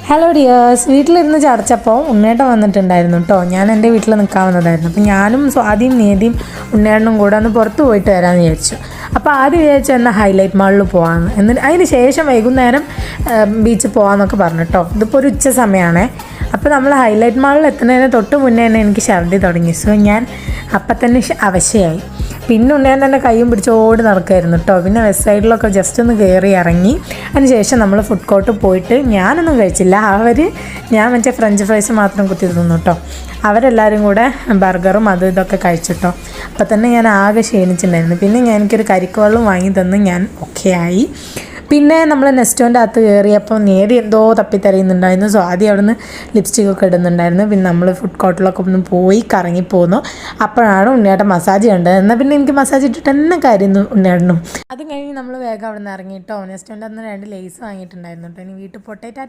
Hello dears, വീട്ടിലിരുന്ന് ചടച്ചപ്പോൾ ഉണ്ണേട്ടൻ വന്നിട്ടുണ്ടായിരുന്നു കേട്ടോ. ഞാൻ എൻ്റെ വീട്ടിൽ നിൽക്കാൻ വന്നതായിരുന്നു. അപ്പോൾ ഞാനും സ്വാതിയും നീതിയും ഉണ്ണേട്ടനും കൂടെ ഒന്ന് പുറത്ത് പോയിട്ട് വരാമെന്ന് വിചാരിച്ചു. അപ്പോൾ ആദ്യം വിചാരിച്ചു എന്നാൽ ഹൈലൈറ്റ് മാളിൽ പോകാമെന്ന്. എന്നിട്ട് അതിന് ശേഷം വൈകുന്നേരം ബീച്ചിൽ പോകാമെന്നൊക്കെ പറഞ്ഞു കേട്ടോ. ഇതിപ്പോൾ ഒരു ഉച്ച സമയമാണേ. അപ്പോൾ നമ്മൾ ഹൈലൈറ്റ് മാളിൽ എത്തുന്നതിന് തൊട്ട് മുന്നേ തന്നെ എനിക്ക് ഛർദി തുടങ്ങി. സോ ഞാൻ അപ്പം തന്നെ അവശയായി. പിന്നെ ഉണ്ണയാൻ തന്നെ കൈയും പിടിച്ചോടി നടക്കുമായിരുന്നു കേട്ടോ. പിന്നെ വെസ്റ്റ് സൈഡിലൊക്കെ ജസ്റ്റ് ഒന്ന് കയറി ഇറങ്ങി. അതിന് ശേഷം നമ്മൾ ഫുഡ് കോർട്ട് പോയിട്ട് ഞാനൊന്നും കഴിച്ചില്ല. ഞാൻ മറ്റേ ഫ്രഞ്ച് ഫ്രൈസ് മാത്രം കുത്തി തിന്നു കേട്ടോ. അവരെല്ലാവരും കൂടെ ബർഗറും അതും ഇതൊക്കെ കഴിച്ചിട്ടോ. അപ്പം തന്നെ ഞാൻ ആകെ ക്ഷീണിച്ചിട്ടുണ്ടായിരുന്നു. പിന്നെ എനിക്കൊരു കരിക്കുവെള്ളം വാങ്ങി തന്ന് ഞാൻ ഓക്കെ ആയി. പിന്നെ നമ്മൾ നെസ്റ്റോൻ്റെ അകത്ത് കയറിയപ്പോൾ നേരി എന്തോ തപ്പിത്തറിയുന്നുണ്ടായിരുന്നു. സോ ആദ്യം അവിടെ നിന്ന് ലിപ്സ്റ്റിക്കൊക്കെ ഇടുന്നുണ്ടായിരുന്നു. പിന്നെ നമ്മൾ ഫുഡ് കോർട്ടിലൊക്കെ ഒന്ന് പോയി കറങ്ങിപ്പോന്നു. അപ്പോഴാണ് ഉണ്ണിയേട്ടൻ മസാജ് കണ്ടത്. എന്നാൽ പിന്നെ എനിക്ക് മസാജ് ഇട്ടിട്ട് തന്നെ കാര്യമായിരുന്നു ഉണ്ണിയേട്ടനും. അത് കഴിഞ്ഞ് നമ്മൾ വേഗം അവിടെ നിന്ന് ഇറങ്ങിയിട്ടോ. നെസ്റ്റോൻ്റെ അന്ന് 2 ലേസ് വാങ്ങിയിട്ടുണ്ടായിരുന്നു കേട്ടോ. ഇനി വീട്ടിൽ പൊട്ടേറ്റാ